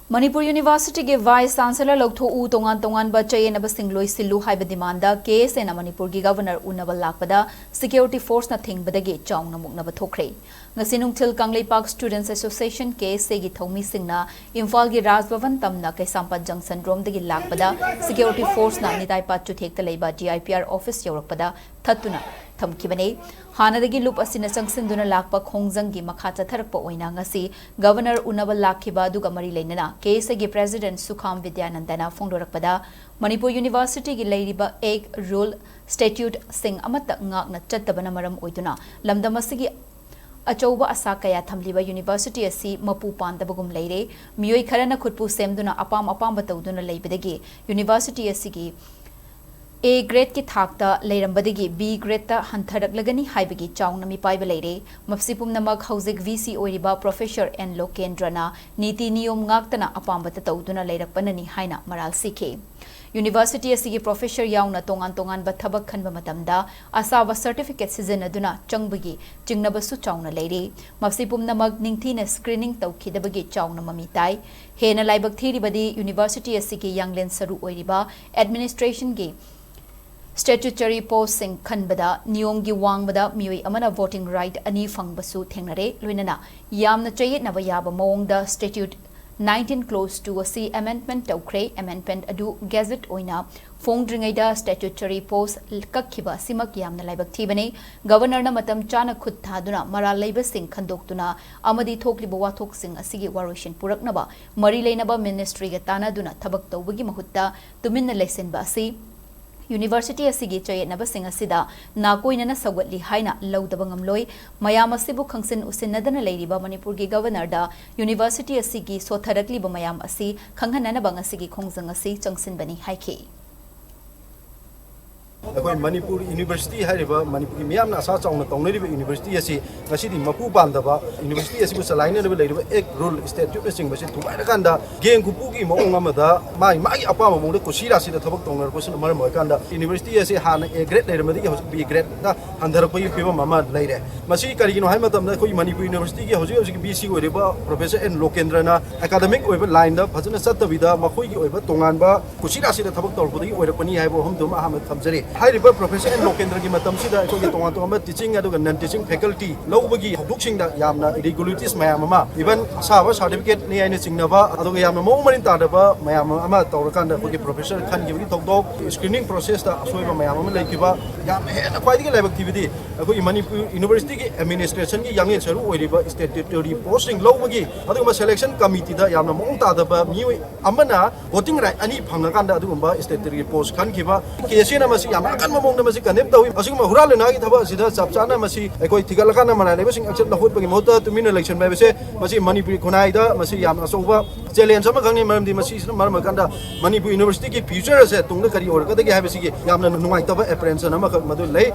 Manipur University के Vice Chancellor Lokhthu Tongan Chaona Singloi Silu Haiba demanda case and Manipur Governor Unaba Lakpada Security Force na Thingbadagi Chaona Muknaba Thokhre. Ngasinung Til Kanglei Park Students Association case segi thomi singna Imphal gi Raj Bhavan tamna kai Sampat Junction rom dagi Lakpada Security Force na Nitai Pat Chuthekta leiba GIPR office yaurakpada thatuna thamkibane hanadagi loop asina changsinduna lakpa khongjang gi makha chatharakpa oina ngasi Governor Unaba lakhiba duga mari leinana case gi President Sukham Vidyanandana phongdorakpada Manipur University gi leiriba egg rule statute sing amata ngakna chattabana maram oiduna lamdamasigi Achauba asa kaya thamliba University asi mapu pandabagum leire mioi kharana khutpu semduna apam batawduna leibadagi University asigi A grade ki thakta leirambadagi B grade ta hantharaklagani haibagi chauna mi paiba leire mapsipum namak hauzik VC oiriba Professor N Lokendrana niti niyom ngaktana apambata tawduna leirakpanani haina maral sikhe University asigi Professor yauna tongan ba thabak khanba matamda asawa certificate sizinaduna changbagi chingnabasu chauna leire mapsipum namak ningthina screening tawkhidabagi chauna mamitai hena laibak thiribadi University asigi yanglen saru oiriba administration ge Statutory post sing khanbada niyomgi wangbada mioi amana voting right ani phangbasu thengnare luinana yamna chayet naba yaba mawngda statute 19 close to a C amendment Thokhre amendment adu gazette oina phongdringaida statutory post kakhiba simak yamna laibak thibane governor na matam chana khut thaduna maral leiba sing khandoktuna amadi thokliba wathok sing asigi waroshin puraknaba mari leinaba ministry ga tanaduna thabak tawbagi mahutta tuminna lesenba asi University asigi chayetnaba sing asida nakoinana sawatli haina lawdaba ngamloi mayam asibu khangsin usinnadana leiriba Manipur gi governor da University asigi sotharakli ba mayam asi khanghanana bang asigi khongjang asi changsinbani haike Manipur University hariba Manipur miyam na asa chauna tongnariba university asi ngasidi mapu bandaba university asi busalaina na leiriba ek rule statute sing basi thubaira kanda geng gupu gi mong amada mai apa mong de kusira sida thabak tongnar question mar mo kanda university asi hana a grade leirma di b grade da handar pai piba mama leire masi kari no haima tamna khoi Manipur University gi hoji BC oiriba Professor N Lokendrana academic oiba line da phajana sattabida makhoi gi oiba tonganba kusira sida thabak tawbudi oirapani haibo humdum ahmed thamjari High Professor and Lokendra gi matam sida ko gi tonga teaching adu non teaching faculty lawbagi duksing da yamna irregularities mayam ama even sawa certificate ni aina singnaba adu yamna mo marin ta da ba mayam ama tawrakan da ko gi professor khan gi tokdo screening process da soiba mayam ama leikiba yam hena kwai gi live activity ko Manipur University gi administration gi yang charu oiriba statutory posting lawbagi adu ma selection committee da yamna mo ta da ba mi amana voting right ani phangakan da adu ba statutory post khan giba kesena masi yam kan mamong na masi kanep tawi asing mahura le nagi thaba sida sapchana masi ekoi thigalakana mana le sing action na hot bagi mota tumin election ba bese masi Manipur khonai da masi yam asoba challenge sama gangni maram di masi maram kanda Manipur University ki future se tungda kari or ka da gi ha besi yam na nungai taba apprehension ama madu le